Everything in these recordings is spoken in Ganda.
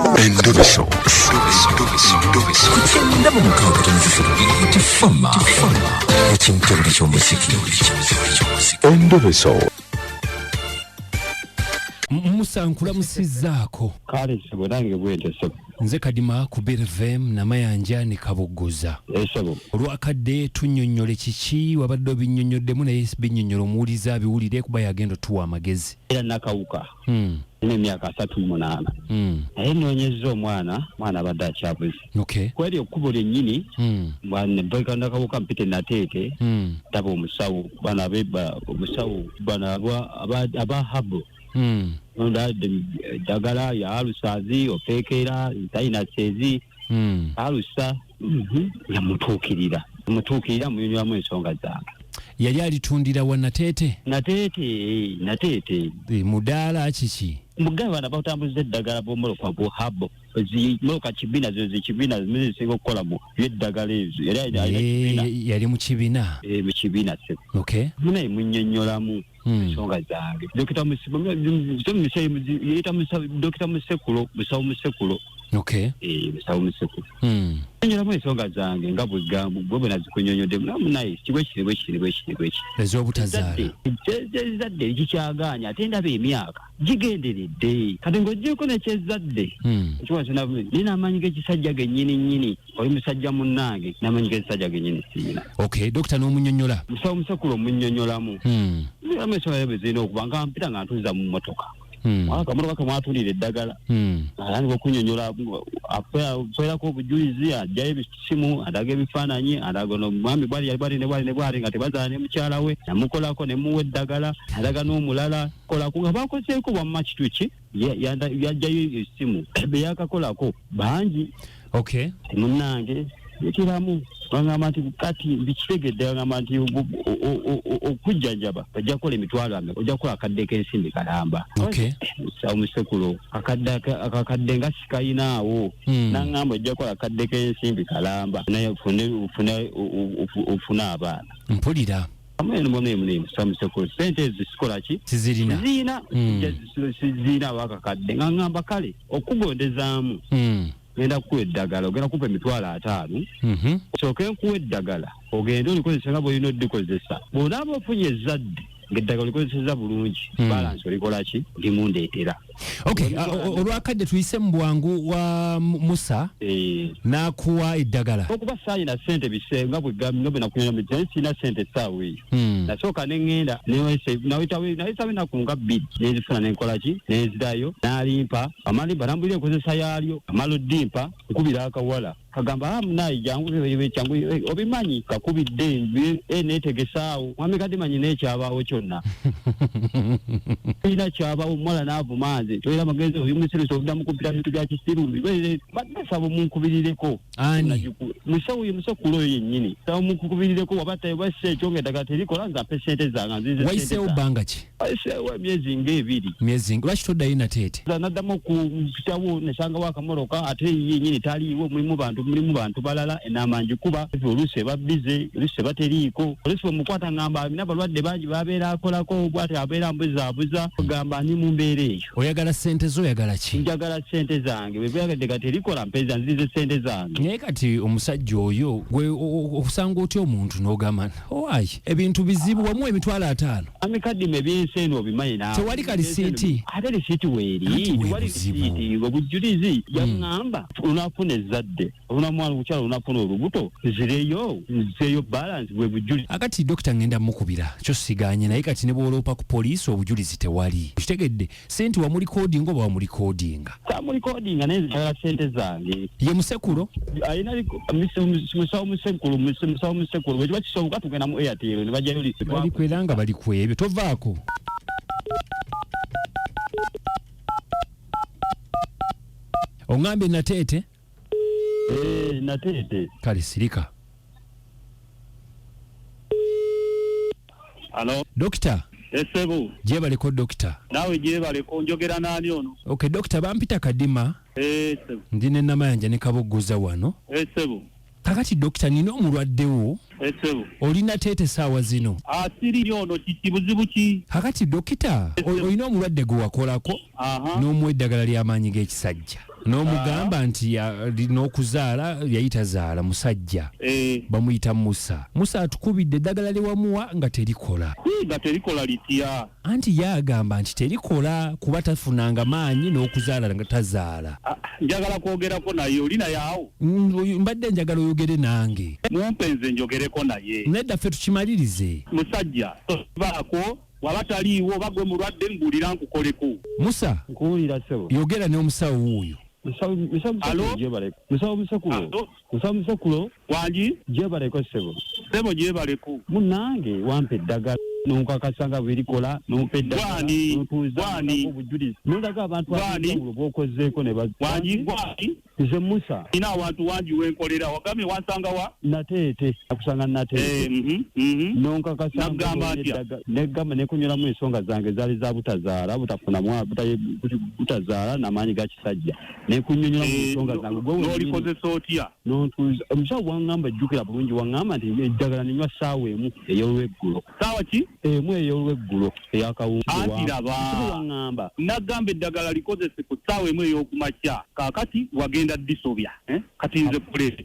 Endobeso. Kugenda mu mukaaga tifama ekintu buli ky'omuziki. Endobeso. Musankula musizaako. Kale sebo nange bwete sebo. Nze kadima ku BRFM namayanja ne kabuguza. Sebo. Olwakadde tunnyonnyole kiki wabadde obinnyonnyoddemu naye binnyonnyola omuwuliza biwulire kuba yagenda tuwa amagezi. Era nakawuka. Ine myaka 38. Naye nonyezza omwana abadde akyabuze. Okay. Kweri okkubo lyennyini bwana mpeka nakawuka mpite nateete taba omusawo bana beba omusawo bana aba habo. Onda dagala ya alusazi opekera itaina sezi alusa yamutuukirira munywamu ensonga zange. Yali alitundira wa Nateete mudaala kiki mugaba bana batambuza eddagala bomolo kwa bohabo zimoka kibina zikibina zisinga okukola mu eddagala ezo yali mu kibina mu kibina se. Okay. Mune munnyonnyolamu ensonga zange. Dokita Musekulo. Okay. Musawo Musekulo. Nyolamu ensonga zange nga bwegambu bwe nazikunyonyodde naye kibwe ez'obutazaala ekyezadde ekikyaganya ate ndaba emyaka gigenderedde kati ng'oggyeko nekyezadde ekiwasona nina amanyi g'ekisajja gennyini oli musajja munnange n'amanyi g'ekisajja gennyini siina. Okay, dokita n'omunnyonnyola Musawo Musekulo omunnyonnyolamu nyolamu ensonga yabe zirina okuba nga mpita nga ntuuza mu mmotoka akamotoka kamwatulira eddagala alanga okunyonyola aferako obujulizi ajjayo ebisimu adaga ebifaananyi adaga nomwami bwali nga tebazaala ne mukyala we namukolako nemuwa eddagala adaga n'omulala kolako nga bakozeeko bwamma kitu ki yajjayo esimu beyakakolako bangi. Okay. Munnange yekiramu bangamba nti kati bikitegedde bangamba nti okujjanjaba ojja kukola emitwalo ame ojja kukola akadde k'ensimbi kalamba. Okay. Musawo Musekulo akakadde nga sikayinaawo nangamba ojja kukola akadde k'ensimbi kalamba naye ofune abaana. Mpulira Musawo Musekulo sente ezo zisikola ki zirina abakakadde nga ngamba kale okugondezaamu genda kuwa eddagala ogenda kupa emitwalo 5 sooke nkuwa eddagala ogende olikozesa nga bw'olina oddikozesa bw'onaaba ofunye ezzadde ng'eddagala olikozeseza bulungi balansi olikola ki limundeetera. Okay. Olwakadde tuyise mu bwangu wa Musa n'akuwa eddagala okuba saayina ssente bisenga bwe nakunyola sina ssente essaawa eyo nasooka neŋŋenda nayisawo ennaku nga 2 nenzifuna nenkola ki nenzirayo n'alimpa amalimpa nambulira enkozesa yaalyo amala oddimpa nkubira akawala kagamba munayi jangu obimanyi kakubidde neetegesaawo mwami kadde manyi n'ekyabaawo kyonna ina kyabaawo omuwala n'avuma nze toera amagezi oyo museresa obuddamu kupita bintu bya kisirundi basaba omunkubirireko musawo ye Musekulo oyo yennyini saba omunkubirireko wabatayo basse ekyo ng'eddagala terikola nga mpe sente zange nzize wayiseewo bbanga ki? Wayiseewo emyezi nga 2. Lwaki toddayo Nateete? Naddamu okupitawo nesangawo akamotoka ate yennyini taliiwo mulimu bantu balala enamanji kuba oluusi ebabbize oluusi bateriiko oluusi omukwata ngamba alina balwadde bangi babeera akolako bwati abeera mbuzaabuza ogamba ni mu mbeera eyo. Oyagala ssente zo oyagala ki? Njagala ssente zange bwebagadde kati erikola mpeza nzize ssente zange. Naye kati omusajja oyo gwe okusanga otya omuntu n'ogamba owaayi ebintu bizibu wamu emitwalo 5 amikaddimu ebyensi eno obimanyi naawe tewali kalisiiti ate lisiiti weeri tewali lisiiti obujulizi yaŋŋamba onaafuna ezzadde olunamwana omukyala olunafuna olubuto nzireyo balance bwe bujulizi. Akati dokita ngenda mukubira kyo siganye naye kati ne bwoloopa ku poliisi obujulizi tewali kitegedde sente wamulikodinga oba wamulikodinga samulikodinga naye nzitala sente zange. Ye Musekulo ayina Musawo Musekulo bwe kiba kisoboka tugenda mu Airtel ne bajjayo balikwera bali ku ebyo tovaako. Ongambye Nateete Nateete kale sirika. Hello Dokita Esebo jebaleko dokita nawe jebaleko njogera nani ono? Okay dokita bampita kadima Esebo ndine namayanja ne kabogoza wano. Esebo kakati dokita nina omulwaddewo Esebo olina Teete saawa zino asiri ono kibuzibu ki? kakati dokita olina omulwadde gwe wakolako n'omuwa eddagala ly'amaanyi g'ekisajja n'omugamba nti n'okuzaala yayitazaala musajja bamuyita Musa atukubidde eddagala lyewamuwa nga terikola litya anti yagamba nti terikola kuba tafunanga maanyi n'okuzaala nga tazaala. Njagala kwogerako naye oli naye awo mbadde njagala oyogere nange mumpe nze njogereko naye nedda ffe tukimalirize. musajja baako waba taliiwo bagwe mulwadde mbulira nkukoleko. Musa nkuwulira ssebo yogera n'omusawo wuuyo. musawo musekulo wangi gyebaleko ssebo gyebaleko munange wampa eddagala nonkakasa nga bwerikola nompa eddagala obujulizi nolaga abantu ab'enjawulo bw'okozeeko ne wangi nze Musa ina awantu wangi wenkolera wagamye wansanga wa nateete akusanga nateete nonkakasa negamba nekunyolamu ensonga zange zaali za butazaala butafunamu butazaala n'amaanyi ga kisajja nekunyonyolamu ensonga zange n'olikozesa otya nontuuza omusawo wangamba ejjukira bulungi wangamba nti eddagala ninywa ssaawa emu ey'olweggulo saawa ki emu ey'olweggulo eyakawungwangamba nagamba eddagala likozese ku ssaawa emu ey'okumakya kakati wagenda disobya kati nze kulete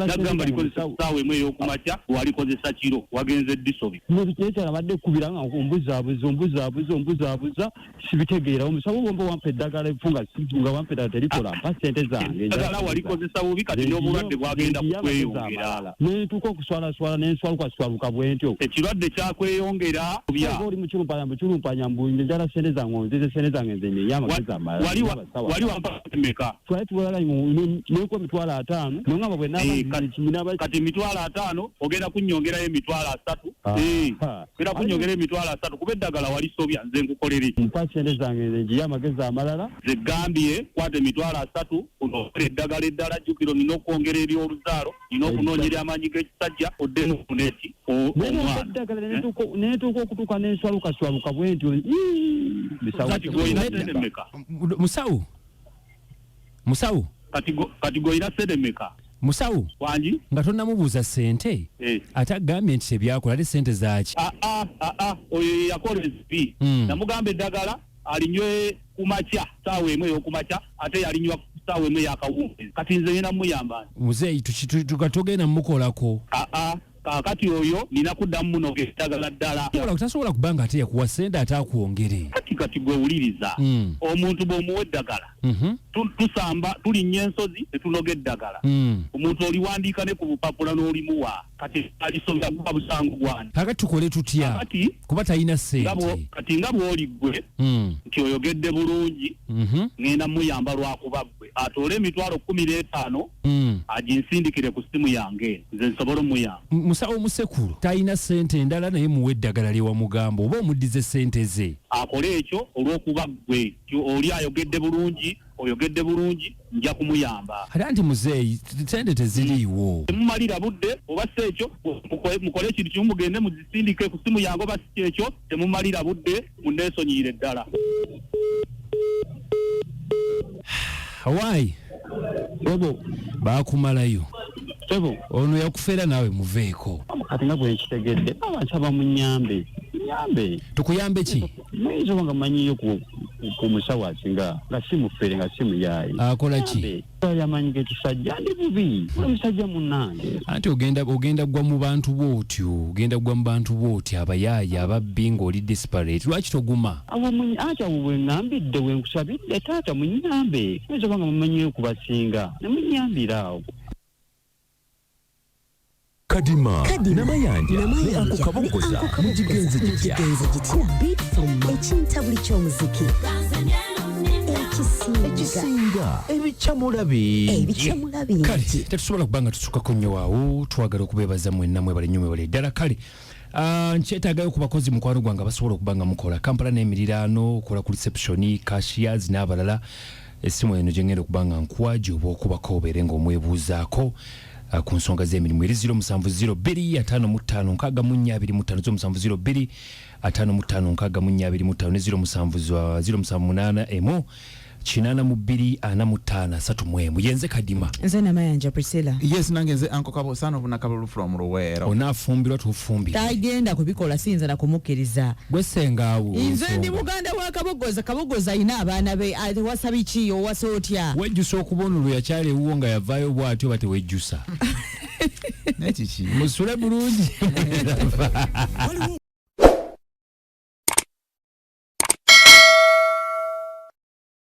nagamba likozesa ku ssaawa emu ey'okumakya walikozesa kiro wagenze disobya nebikyekera badde kubira nga ombuzaabuza sibitegeera omusawo womba wampa eddagala efunga wampa eddagala terikola mpa sente zange eddagala walikozesa bubi kati n'obulwadde bwagenda kukweyongera netuuka okuswalaswala nenswaluka bwentyo ekirwadde kyakweyongera oli mukulumpanya mbulire njala sente zange onzize sente zange nze nyeyamagezi amalala wali wampa meka twali tuwalala nekuwa 5,000 nongamba bwe kati 5,000 ogenda kunyongerayo 3,000 ogenda kunyongerayo 3,000 kuba eddagala wali sobya nze nkukolere mpa sente zange nze njeyamagezi amalala zegambye kwate 3,000 kunookera eddagala eddala jjukiro nina okwongera eri oluzaalo nina okunoonyera amaanyi g'ekisajja oddemu kuneti eddagala netuuka okutuuka nenswalukaswaluka bwentyo musawo kati goyina sente meka musawo wangi nga tonnamubuuza ssente ate agambye nti tebyakola ate ssente zaaki oyo yakola ezipi namugamba eddagala alinywe kumakya saawa emu ey'okumakya ate yalinywa saawa emu ey'akawungeezi kati nze yena muyamba muzeeyi tukatogenda mumukolako kakati oyo nina kuddamu munoga eddagala ddala tasobola kubanga ate yakuwa ssente ate akuwongere kati gwewuliriza omuntu bw'omuwa eddagala tusamba tulinnya ensozi tetunoga eddagala omuntu oliwandiika ne ku bupapula n'olimuwa kati alisomya kuba busangu bwani kakati tukole tutya kuba talina ssente kati nga bw'oli ggwe nti oyogedde bulungi ngenda muyamba lwakuba ggwe atoole 15,000 aginsindikire ku simu yange nze nsobole omuyamba musawo musekulu talina ssente endala naye muwe eddagala lyewamugamba oba omuddize ssente ze akole ekyo olw'okuba ggwe oli ayogedde bulungi nja kumuyamba ate anti muzeeyi ssente teziriiwo temumalira budde oba si ekyo mukole ekintu kimu mugende muzisindike ku simu yange oba si ekyo temumalira budde munneesonyiire ddala Hawaii bakumalayo ono yakufeera naawe muveeko kati nga bwenkitegedde abansaba munyambe tukuyambe ki muyinza oba nga manyiyo ku musawo asinga nga si mufere nga si muyaayi akola ki yamanyi g'ekisajja ndi bubi omusajja munnange anti ogenda gwa mu bantu bw'otyo abayaayi ababbi ng'oli disparate lwaki toguma anti abo bweŋŋambidde wenkusabidde taata munyambe muyinza oba nga mumanyiyo kubasinga nemunyambira awo kadima namayanja ne ako kabogoza mugigenze gitya ekinta buli ky'omuziki ekisinga ebikyamula bingi kale tetusobola kubanga tusukako nnyo waawo twagala okubeebaza mwenna mwebale nnyo mwebale ddala kale nkyetaagayo ku bakozi mukwano gwange abasobola okubanga mukola Kampala n'emiriraano okola ku reception cashiers n'abalala essimu eno gye ngenda okubanga nkwaji oba okubako obeere ng'omwebuuzaako ku nsonga z'emirimu eri 0702556525 0702556525 ne 0778 82453 yenze kadima nze namayanja Priscilla yes nange nze Uncle Kabo sana buna Kabulu from Ruwero onafumbirwa tufumbira tagenda kubikola sinza na kumukiriza gwesengaawo nze ndi muganda wa kabogoza ina abaana be wasabi ki owasa otya wejjusa okubona olwo yakyali ewuwo nga yavaayo bw'atyo bate wejjusa nekiki musule bulungi